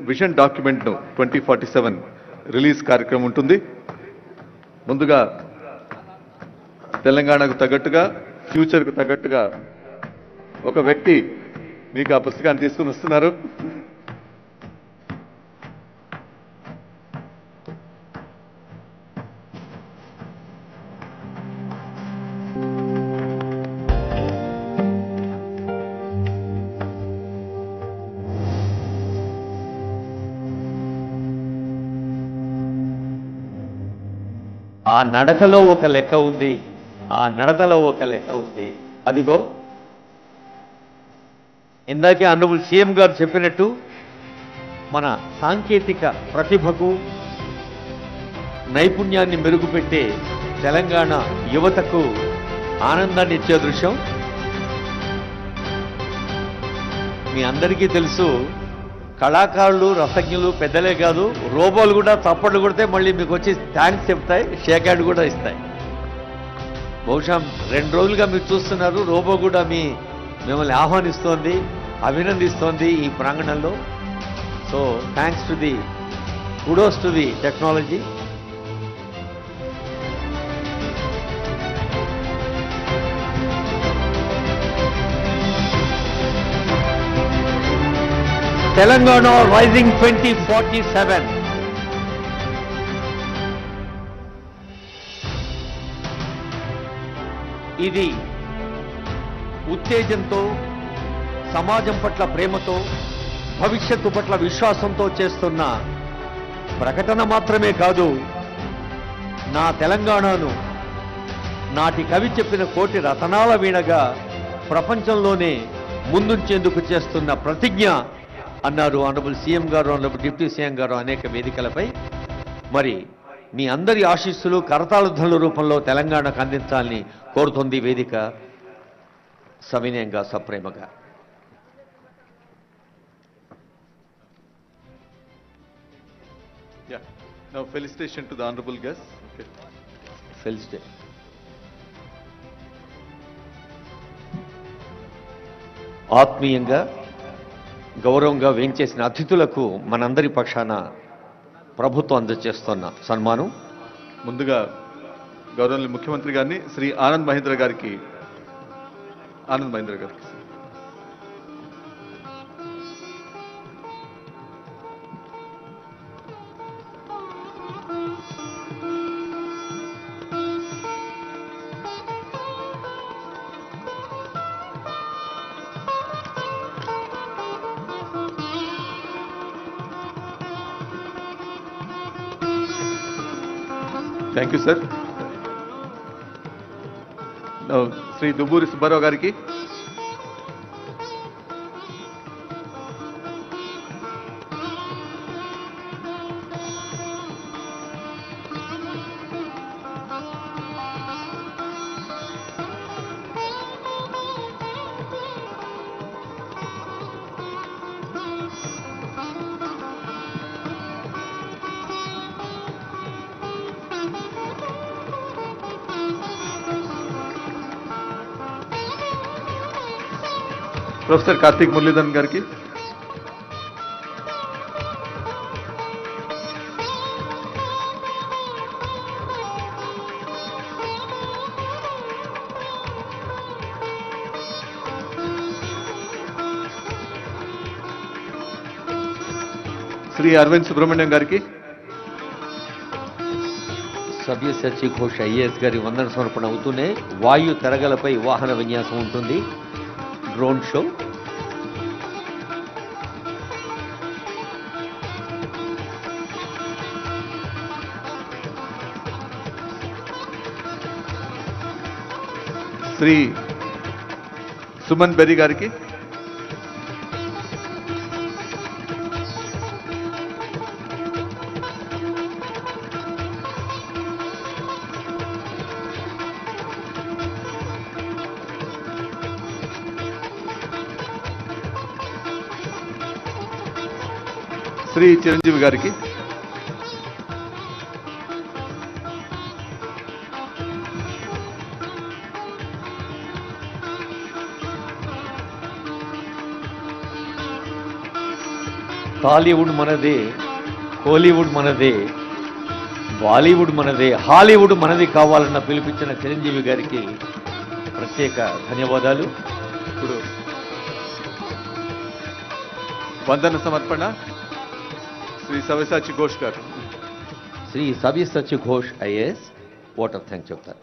Vision డాక్యుమెంట్ను 2047 release కార్యక్రమం ఉంటుంది. ముందుగా తెలంగాణకు తగ్గట్టుగా, ఫ్యూచర్కు తగ్గట్టుగా ఒక వ్యక్తి మీకు ఆ పుస్తకాన్ని తీసుకుని వస్తున్నారు. ఆ నడకలో ఒక లెక్క ఉంది, ఆ నడతలో ఒక లెక్క ఉంది. అదిగో ఇందాకే ఆనరబుల్ సీఎం గారు చెప్పినట్టు మన సాంకేతిక ప్రతిభకు నైపుణ్యాన్ని మెరుగుపెట్టే తెలంగాణ యువతకు ఆనందాన్ని ఇచ్చే దృశ్యం. మీ అందరికీ తెలుసు, కళాకారులు రసజ్ఞులు పెద్దలే కాదు, రోబోలు కూడా చప్పట్లు కొడితే మళ్ళీ మీకు వచ్చి థ్యాంక్స్ చెప్తాయి, షేక్ హ్యాండ్ కూడా ఇస్తాయి. బహుశా 2 రోజులుగా మీరు చూస్తున్నారు, రోబో కూడా మిమ్మల్ని ఆహ్వానిస్తోంది, అభినందిస్తోంది ఈ ప్రాంగణంలో. So thanks to the kudos to the technology. Telangana rising 2047. ఇది ఉత్తేజంతో, సమాజం పట్ల ప్రేమతో, భవిష్యత్తు పట్ల విశ్వాసంతో చేస్తున్న ప్రకటన మాత్రమే కాదు, నా తెలంగాణను నాటి కవి చెప్పిన కోటి రతనాల వీణగా ప్రపంచంలోనే ముందుంచేందుకు చేస్తున్న ప్రతిజ్ఞ అన్నారు ఆనరబుల్ సీఎం గారు, ఆనరబుల్ డిప్యూటీ సీఎం గారు అనేక వేదికలపై. మరి మీ అందరి ఆశీస్సులు కరతాళ ధ్వనుల రూపంలో తెలంగాణకు అందించాలని కోరుతుంది వేదిక సవినయంగా, సప్రేమగా. Now felicitation to the honorable guest. Okay. Felicitation. ఆత్మీయంగా, గౌరవంగా వేంచేసిన అతిథులకు మనందరి పక్షాన ప్రభుత్వం అందజేస్తున్న సన్మానం. ముందుగా గౌరవనీయ ముఖ్యమంత్రి గారిని శ్రీ ఆనంద్ మహీంద్ర గారికి thank you sir. Shri Dubburi Subbarao గారికి, ప్రొఫెసర్ కార్తీక్ మురళీధరన్ గారికి, శ్రీ అరవింద్ సుబ్రహ్మణ్యం గారికి, సవ్యసాచి ఘోష్ ఐఏఎస్ గారి వందన సమర్పణ అవుతూనే వాయు తెరగలపై వాహన విన్యాసం ఉంటుంది, డ్రోన్ షో. శ్రీ సుమన్ బెర్రీ గారికి, శ్రీ చిరంజీవి గారికి, టాలీవుడ్ మనదే, కోలీవుడ్ మనదే, బాలీవుడ్ మనదే, హాలీవుడ్ మనది కావాలన్న పిలిపించిన చిరంజీవి గారికి ప్రత్యేక ధన్యవాదాలు. ఇప్పుడు వందన సమర్పణ శ్రీ సవ్యసాచి ఘోష్ గారు. Shri Savyasachi Ghosh IAS vote of thanks చెప్తారు.